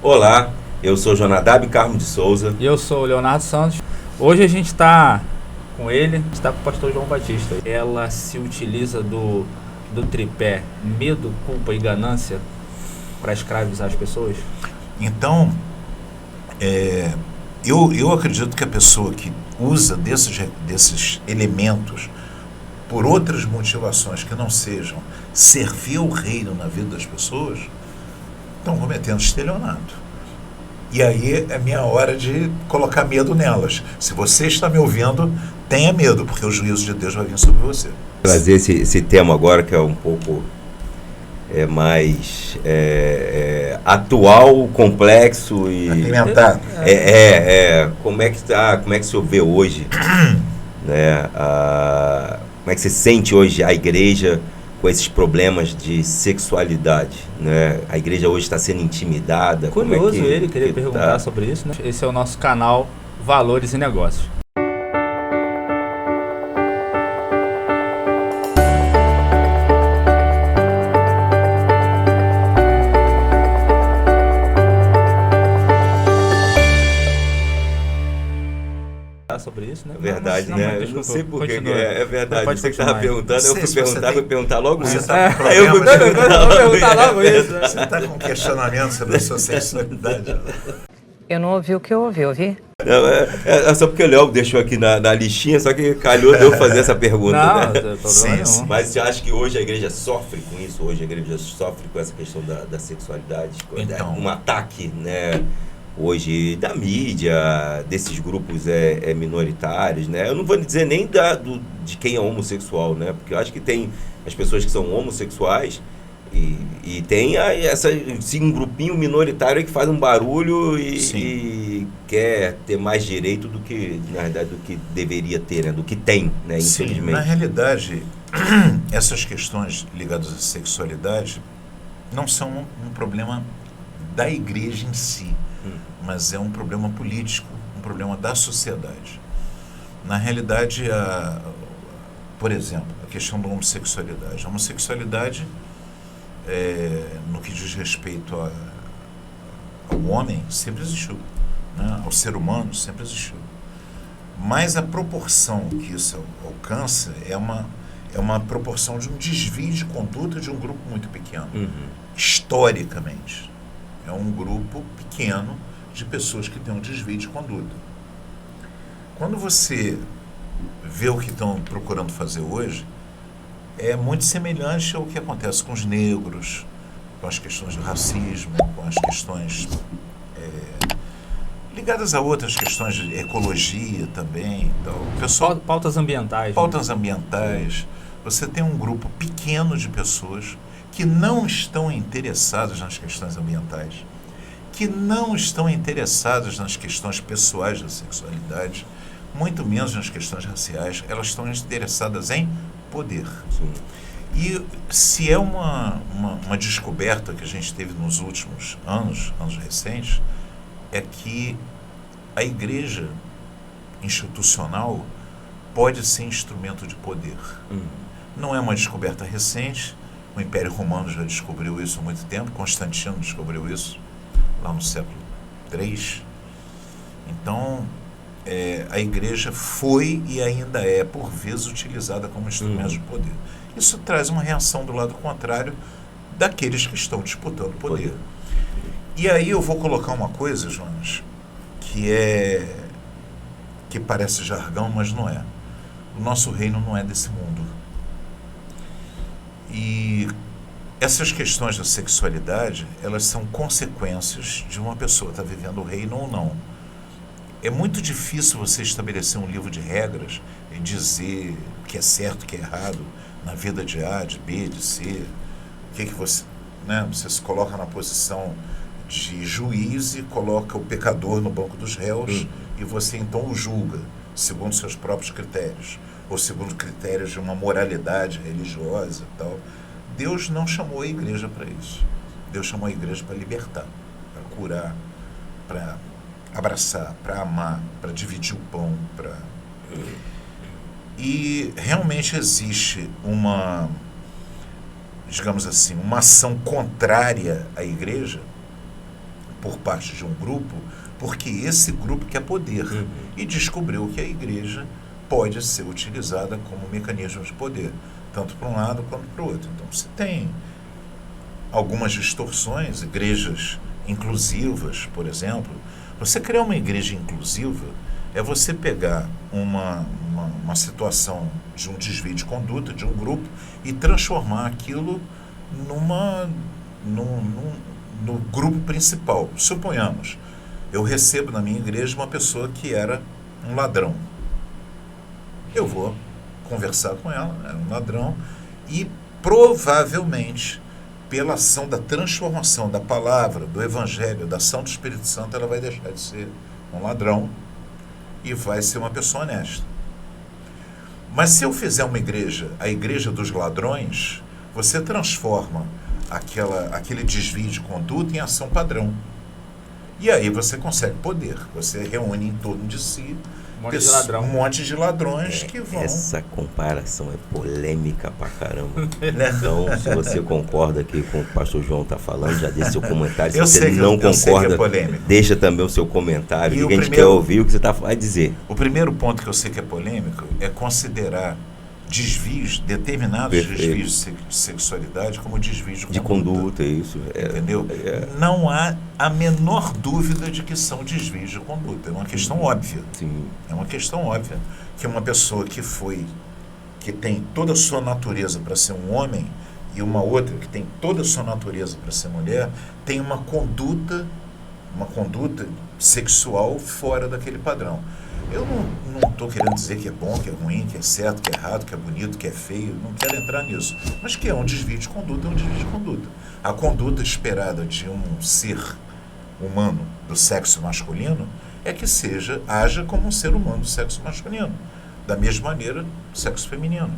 Olá, eu sou Jonadab Carmo de Souza. E eu sou o Leonardo Santos. Hoje a gente está com ele, está com o pastor João Batista. Ela se utiliza do tripé medo, culpa e ganância para escravizar as pessoas? Então, eu acredito que a pessoa que usa desses elementos por outras motivações que não sejam servir o reino na vida das pessoas, estão cometendo estelionato. E aí é minha hora de colocar medo nelas. Se você está me ouvindo, tenha medo, porque o juízo de Deus vai vir sobre você. Trazer esse tema agora que é um pouco mais atual, complexo e alimentado. Como é que está? Como é que o senhor vê hoje, né? Como é que você sente hoje a igreja com esses problemas de sexualidade, né? A igreja hoje está sendo intimidada. Curioso, queria perguntar sobre isso, né? Esse é o nosso canal Valores e Negócios. Sobre isso, né? É verdade, né? Desculpa, não sei porquê. Continua. É verdade. Pode você que estava perguntando, eu fui perguntar logo Você isso. está com Eu fui perguntar logo isso. Você está com questionamento sobre a sua sexualidade? Eu não ouvi o que eu ouvi? Não, é só porque o Léo deixou aqui na listinha, só que calhou de eu fazer essa pergunta. Não, né? sim. Mas você acha que hoje a igreja sofre com isso? Hoje a igreja sofre com essa questão da sexualidade? Então, um ataque, né? Hoje da mídia, desses grupos minoritários, né? Eu não vou dizer nem de quem é homossexual, né? Porque eu acho que tem as pessoas que são homossexuais e tem um grupinho minoritário que faz um barulho e quer ter mais direito do que, na verdade, do que deveria ter, né? Do que tem, né? Infelizmente. Sim, na realidade, essas questões ligadas à sexualidade não são um problema da igreja em si, mas é um problema político, um problema da sociedade. Na realidade, por exemplo, a questão da homossexualidade. A homossexualidade, no que diz respeito ao homem, sempre existiu, né? Ao ser humano, sempre existiu. Mas a proporção que isso alcança é uma proporção de um desvio de conduta de um grupo muito pequeno. Historicamente. É um grupo pequeno de pessoas que têm um desvio de conduta. Quando você vê o que estão procurando fazer hoje, é muito semelhante ao que acontece com os negros, com as questões do racismo, com as questões ligadas a outras questões de ecologia também. Então, pessoal, pautas ambientais. Pautas ambientais. Você tem um grupo pequeno de pessoas que não estão interessadas nas questões ambientais, que não estão interessadas nas questões pessoais da sexualidade, muito menos nas questões raciais. Elas estão interessadas em poder. Sim. E se é uma descoberta que a gente teve nos últimos anos recentes, é que a igreja institucional pode ser instrumento de poder. Não é uma descoberta recente. O Império Romano já descobriu isso há muito tempo. Constantino descobriu isso lá no século III. Então, a igreja foi e ainda é, por vezes, utilizada como instrumento de poder. Isso traz uma reação do lado contrário daqueles que estão disputando o poder. E aí eu vou colocar uma coisa, Jonas, que parece jargão, mas não é. O nosso reino não é desse mundo. E essas questões da sexualidade, elas são consequências de uma pessoa estar vivendo o reino ou não. É muito difícil você estabelecer um livro de regras e dizer o que é certo, o que é errado na vida de A, de B, de C. O que você, né? Você se coloca na posição de juiz e coloca o pecador no banco dos réus e você então o julga segundo seus próprios critérios ou segundo critérios de uma moralidade religiosa e tal. Deus não chamou a igreja para isso. Deus chamou a igreja para libertar, para curar, para abraçar, para amar, para dividir o pão, E realmente existe uma, digamos assim, uma ação contrária à igreja por parte de um grupo, porque esse grupo quer poder e descobriu que a igreja pode ser utilizada como mecanismo de poder, tanto para um lado quanto para o outro. Então, você tem algumas distorções, igrejas inclusivas, por exemplo. Você criar uma igreja inclusiva é você pegar uma situação de um desvio de conduta de um grupo e transformar aquilo no grupo principal. Suponhamos, eu recebo na minha igreja uma pessoa que era um ladrão. Eu vou conversar com ela, era um ladrão, e provavelmente, pela ação da transformação da palavra, do evangelho, da ação do Espírito Santo, ela vai deixar de ser um ladrão e vai ser uma pessoa honesta. Mas se eu fizer uma igreja, a igreja dos ladrões, você transforma aquele desvio de conduta em ação padrão. E aí você consegue poder. Você reúne em torno de si um monte de ladrões que vão... Essa comparação é polêmica pra caramba. Então, se você concorda aqui com o que o pastor João está falando, já deixa seu comentário. Se você não concorda, deixa também o seu comentário. Ninguém quer ouvir o que você vai dizer. O primeiro ponto que eu sei que é polêmico é considerar determinados desvios de sexualidade como desvios de conduta. Isso. Entendeu? Não há a menor dúvida de que são desvios de conduta. É uma questão óbvia. Sim. É uma questão óbvia que uma pessoa que tem toda a sua natureza para ser um homem e uma outra que tem toda a sua natureza para ser mulher, tem uma conduta sexual fora daquele padrão. Eu não estou querendo dizer que é bom, que é ruim, que é certo, que é errado, que é bonito, que é feio, não quero entrar nisso. Mas que é um desvio de conduta, é um desvio de conduta. A conduta esperada de um ser humano do sexo masculino é que haja como um ser humano do sexo masculino. Da mesma maneira, do sexo feminino.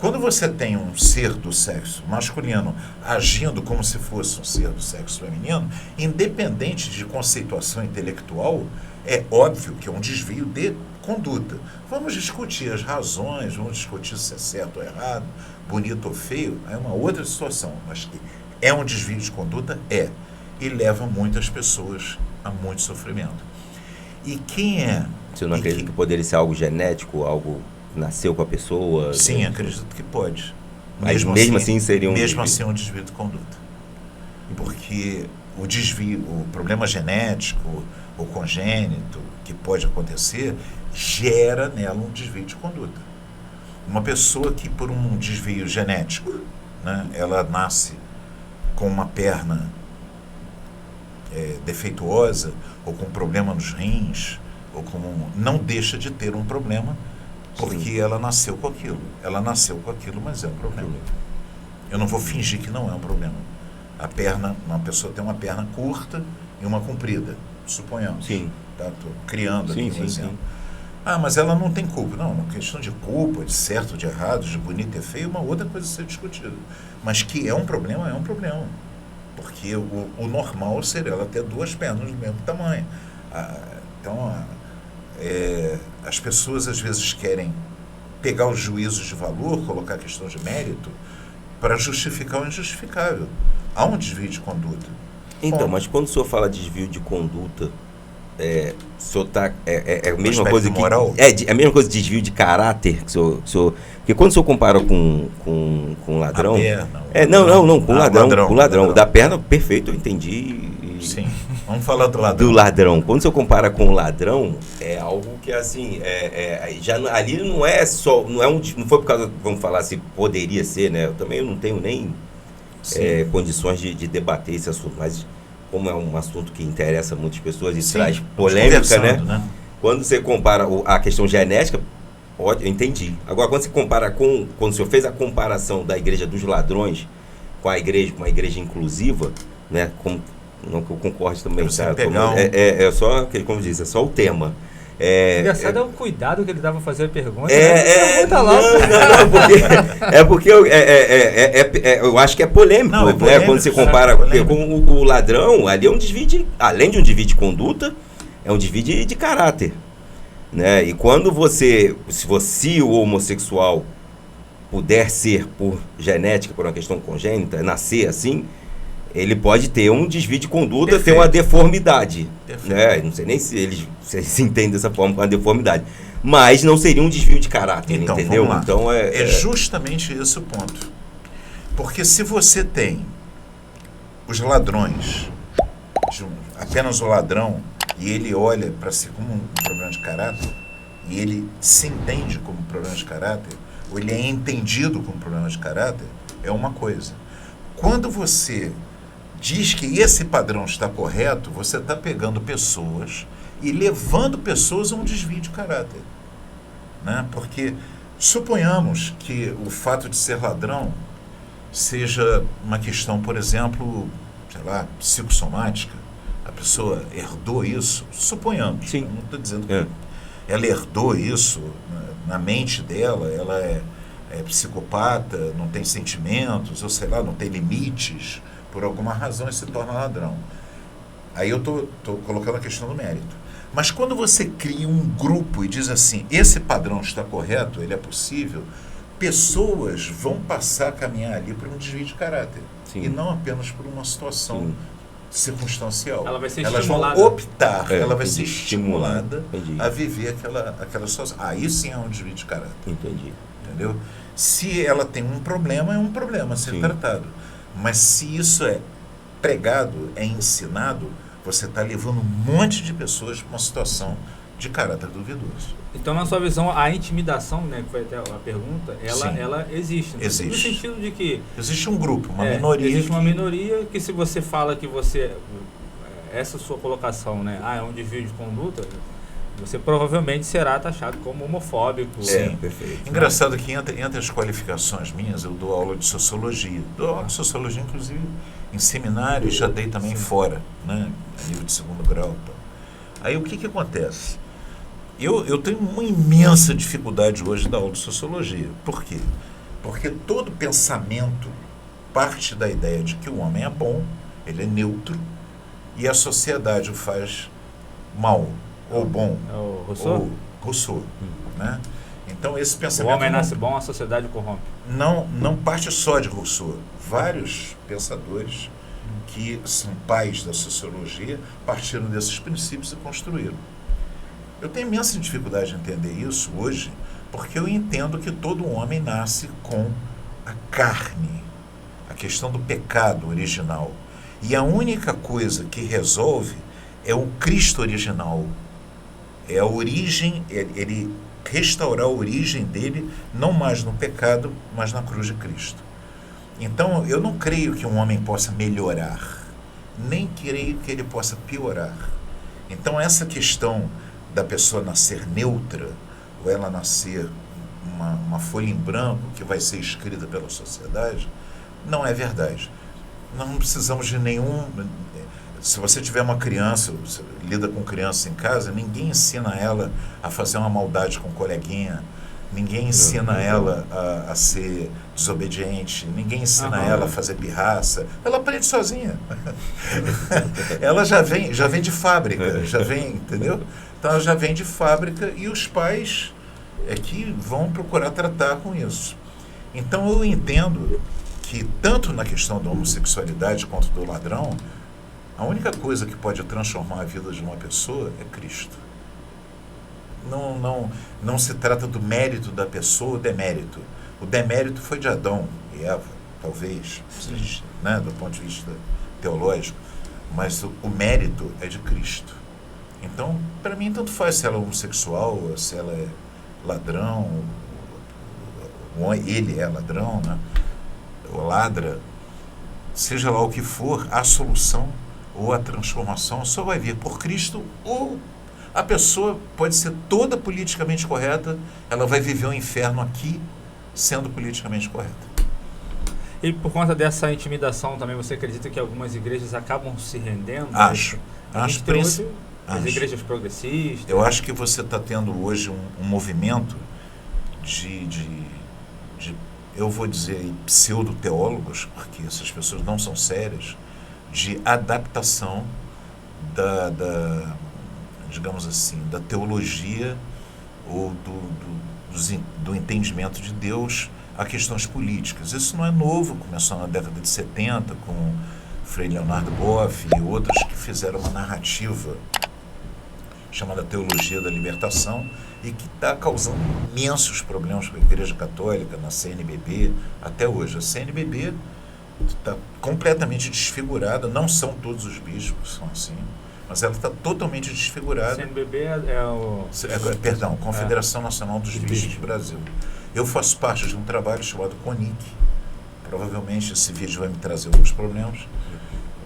Quando você tem um ser do sexo masculino agindo como se fosse um ser do sexo feminino, independente de conceituação intelectual, é óbvio que é um desvio de conduta. Vamos discutir as razões, vamos discutir se é certo ou errado, bonito ou feio, é uma outra situação. Mas que é um desvio de conduta? É. E leva muitas pessoas a muito sofrimento. E quem é... Você não acredita que poderia ser algo genético, algo que nasceu com a pessoa? Sim, acredito que pode. Mas mesmo assim seria um desvio. Assim é um desvio de conduta. Porque o problema genético ou congênito que pode acontecer gera nela um desvio de conduta. Uma pessoa que por um desvio genético, né, ela nasce com uma perna defeituosa ou com problema nos rins, não deixa de ter um problema porque ela nasceu com aquilo. Ela nasceu com aquilo, mas é um problema. Eu não vou fingir que não é um problema. Uma pessoa tem uma perna curta e uma comprida, suponhamos. Sim. Estou criando aqui um exemplo. Mas ela não tem culpa. Não, uma questão de culpa, de certo, de errado, de bonito e feio, uma outra coisa a ser discutida. Mas que é um problema, é um problema. Porque o normal seria ela ter duas pernas do mesmo tamanho. Então, as pessoas às vezes querem pegar os juízos de valor, colocar a questão de mérito, para justificar o injustificável. Há um desvio de conduta. Então, mas quando o senhor fala de desvio de conduta, o senhor tá, é a mesma coisa que... moral? É a mesma coisa de desvio de caráter que o senhor... Porque quando o senhor compara com ladrão... Com ladrão. Da perna, perfeito, eu entendi. Sim. Vamos falar do ladrão. Do ladrão. Quando você compara com o ladrão, é algo que, assim, já ali não é só... Não foi por causa, vamos falar se poderia ser, né? Eu também não tenho nem condições de debater esse assunto, mas como é um assunto que interessa muitas pessoas e traz polêmica, né? Quando você compara a questão genética, eu entendi. Agora, quando você compara quando o senhor fez a comparação da igreja dos ladrões com a igreja inclusiva, né? Não que eu concorde também, tá? Como diz, é só o tema. Engraçado é o cuidado que ele dava a fazer a pergunta. Porque eu acho que é polêmico, né? Quando você compara com o ladrão, ali é um desvio além de um desvio de conduta, é um desvio de caráter, né? E quando se o homossexual puder ser por genética, por uma questão congênita, nascer assim, ele pode ter um desvio de conduta, Perfeito. ter uma deformidade. Perfeito. Né? Não sei nem se eles se entendem dessa forma com a deformidade. Mas não seria um desvio de caráter, Então, entendeu? vamos lá. Então É justamente esse o ponto. Porque se você tem os ladrões, apenas o ladrão, e ele olha para si como um problema de caráter, e ele se entende como um problema de caráter, ou ele é entendido como um problema de caráter, é uma coisa. Quando você diz que esse padrão está correto, você está pegando pessoas e levando pessoas a um desvio de caráter. Né? Porque suponhamos que o fato de ser ladrão seja uma questão, por exemplo, sei lá, psicossomática, a pessoa herdou isso, suponhamos, Sim. não estou dizendo que ela herdou isso na mente dela, ela é psicopata, não tem sentimentos, ou sei lá, não tem limites, por alguma razão e se torna ladrão. Aí eu estou colocando a questão do mérito. Mas quando você cria um grupo e diz assim, esse padrão está correto, ele é possível, pessoas vão passar a caminhar ali por um desvio de caráter. Sim. E não apenas por uma situação circunstancial. Ela vai ser Elas estimulada. vão optar, ela vai ser entendi. estimulada Entendi. a viver aquela situação. Aí sim é um desvio de caráter. Entendi. Entendeu? Se ela tem um problema, é um problema a ser Sim. tratado. Mas se isso é pregado, é ensinado, você está levando um monte de pessoas para uma situação de caráter duvidoso. Então, na sua visão, a intimidação, né, que foi até a pergunta, Sim. ela existe. Né? Existe. No sentido de que Existe um grupo, uma minoria. existe uma que- minoria que, se você fala que você... Essa sua colocação, né? É um desvio de conduta, você provavelmente será taxado como homofóbico. Sim. Perfeito. Engraçado que entre as qualificações minhas, eu dou aula de sociologia. Dou aula de sociologia, inclusive, em seminário, e já dei também fora, né? A nível de segundo grau. Então. Aí o que acontece? Eu tenho uma imensa dificuldade hoje da aula de sociologia. Por quê? Porque todo pensamento parte da ideia de que o homem é bom, ele é neutro, e a sociedade o faz mal, ou bom, É o Rousseau? ou Rousseau. Né? Então esse O pensamento homem nasce bom, a sociedade corrompe. não parte só de Rousseau. Vários pensadores que são pais da sociologia partiram desses princípios e construíram. Eu tenho imensa dificuldade de entender isso hoje, porque eu entendo que todo homem nasce com a carne, a questão do pecado original. E a única coisa que resolve é o Cristo original. É a origem, ele restaurar a origem dele, não mais no pecado, mas na cruz de Cristo. Então, eu não creio que um homem possa melhorar, nem creio que ele possa piorar. Então, essa questão da pessoa nascer neutra, ou ela nascer uma folha em branco que vai ser escrita pela sociedade, não é verdade. Nós não precisamos de nenhum... Se você tiver uma criança, você lida com criança em casa, ninguém ensina ela a fazer uma maldade com o coleguinha, ninguém ensina ela a ser desobediente, ninguém ensina ela a fazer pirraça. Ela aprende sozinha. Ela já vem de fábrica, já vem, entendeu? Então ela já vem de fábrica e os pais é que vão procurar tratar com isso. Então eu entendo que tanto na questão da homossexualidade quanto do ladrão, a única coisa que pode transformar a vida de uma pessoa é Cristo. Não se trata do mérito da pessoa, o demérito. O demérito foi de Adão e Eva, talvez, né, do ponto de vista teológico, mas o mérito é de Cristo. Então, para mim, tanto faz se ela é homossexual, se ela é ladrão, ele é ladrão, né, ou ladra, seja lá o que for, a solução ou a transformação só vai vir por Cristo, ou a pessoa pode ser toda politicamente correta, ela vai viver um inferno aqui sendo politicamente correta. E por conta dessa intimidação também, você acredita que algumas igrejas acabam se rendendo? Acho. A gente Acho, tem hoje as acho. igrejas progressistas. Eu acho que você está tendo hoje um movimento de, eu vou dizer aí, pseudo-teólogos, porque essas pessoas não são sérias, de adaptação digamos assim, da teologia ou do entendimento de Deus a questões políticas. Isso não é novo, começou na década de 70 com Frei Leonardo Boff e outros que fizeram uma narrativa chamada Teologia da Libertação e que está causando imensos problemas para a Igreja Católica, na CNBB, até hoje. A CNBB está completamente desfigurada, não são todos os bispos, são assim, mas ela está totalmente desfigurada. CNBB é o... Perdão, Confederação Nacional dos Bispos do Brasil. Eu faço parte de um trabalho chamado CONIC. Provavelmente esse vídeo vai me trazer alguns problemas,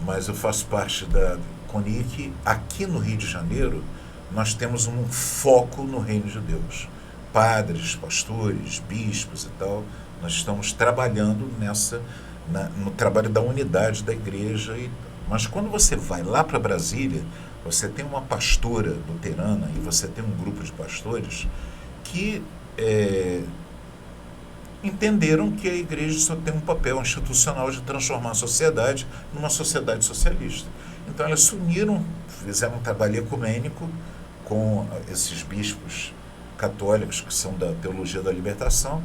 mas eu faço parte da CONIC. Aqui no Rio de Janeiro, nós temos um foco no Reino de Deus. Padres, pastores, bispos e tal, nós estamos trabalhando no trabalho da unidade da igreja. Mas quando você vai lá para Brasília, você tem uma pastora luterana e você tem um grupo de pastores que entenderam que a igreja só tem um papel institucional de transformar a sociedade numa sociedade socialista. Então elas se uniram, fizeram um trabalho ecumênico com esses bispos católicos que são da Teologia da Libertação,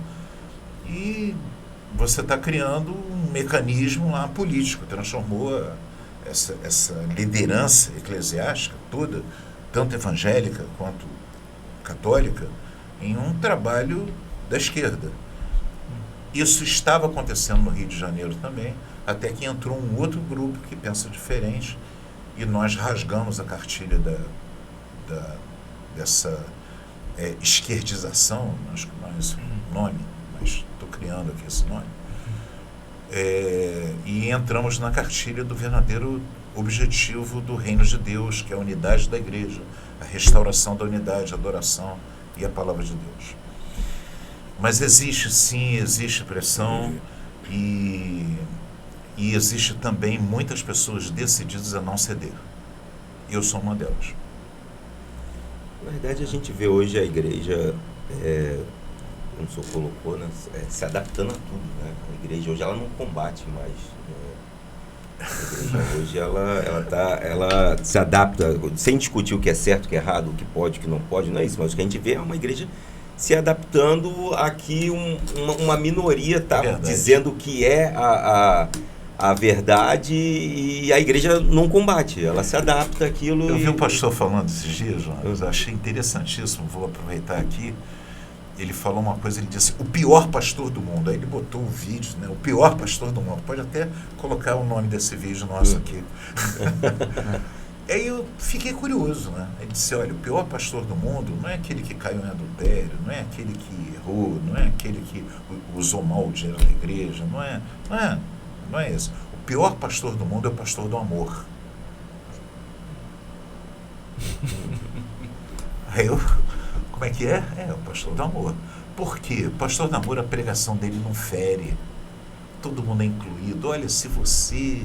e você está criando um mecanismo lá político, transformou essa liderança eclesiástica toda, tanto evangélica quanto católica, em um trabalho da esquerda. Isso estava acontecendo no Rio de Janeiro também, até que entrou um outro grupo que pensa diferente e nós rasgamos a cartilha dessa esquerdização, acho que não é esse o nome, mas estou criando aqui esse nome, e entramos na cartilha do verdadeiro objetivo do Reino de Deus, que é a unidade da igreja, a restauração da unidade, a adoração e a palavra de Deus. Mas existe sim, existe pressão e existe também muitas pessoas decididas a não ceder. Eu sou uma delas. Na verdade, a gente vê hoje a igreja, como o senhor colocou, né, se adaptando a tudo. Né? A igreja hoje ela não combate mais. A igreja hoje ela se adapta, sem discutir o que é certo, o que é errado, o que pode, o que não pode. Não é isso, mas o que a gente vê é uma igreja se adaptando a que uma minoria está dizendo que é a verdade, e a igreja não combate, ela se adapta àquilo. Eu vi o pastor falando esses dias, João, eu achei interessantíssimo, vou aproveitar aqui. Ele falou uma coisa, ele disse, o pior pastor do mundo. Aí ele botou o vídeo, né? O pior pastor do mundo. Pode até colocar o nome desse vídeo nosso aqui. Aí eu fiquei curioso, né? Ele disse, olha, o pior pastor do mundo não é aquele que caiu em adultério, não é aquele que errou, não é aquele que usou mal o dinheiro da igreja, não é esse. O pior pastor do mundo é o pastor do amor. Aí eu, como é que é? É o pastor do amor. Por quê? O pastor do amor, a pregação dele não fere. Todo mundo é incluído. Olha, se você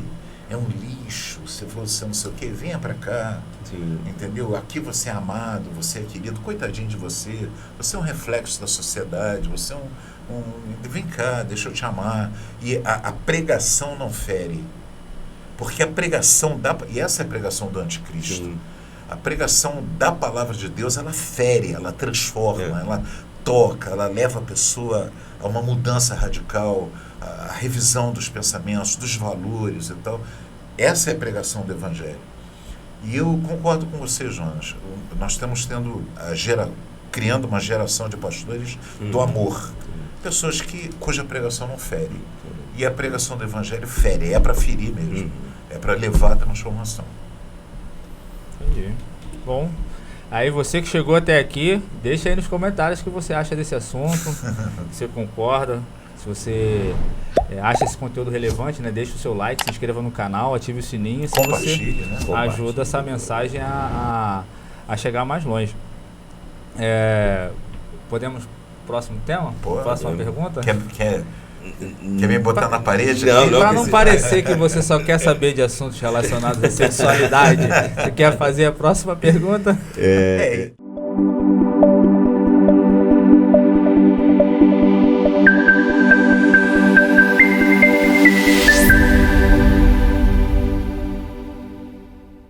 é um lixo, se você não sei o quê, venha para cá. Sim. Entendeu? Aqui você é amado, você é querido. Coitadinho de você. Você é um reflexo da sociedade. Você é vem cá, deixa eu te amar. E a pregação não fere. Porque a pregação e essa é a pregação do anticristo. Sim. A pregação da palavra de Deus, ela fere, ela transforma, ela toca, ela leva a pessoa a uma mudança radical, a revisão dos pensamentos, dos valores e tal. Essa é a pregação do Evangelho. E eu concordo com você, Jonas. Nós estamos criando uma geração de pastores do amor. Pessoas cuja pregação não fere. E a pregação do Evangelho fere, é para ferir mesmo. É para levar a transformação. Entendi. Bom, aí você que chegou até aqui, deixa aí nos comentários o que você acha desse assunto, se você concorda, se você acha esse conteúdo relevante, né? Deixa o seu like, se inscreva no canal, ative o sininho, se você ajuda essa mensagem a chegar mais longe. Podemos, próximo tema? Próxima pergunta? Quer me botar na parede? Para não parecer que você só quer saber de assuntos relacionados à sexualidade, você quer fazer a próxima pergunta?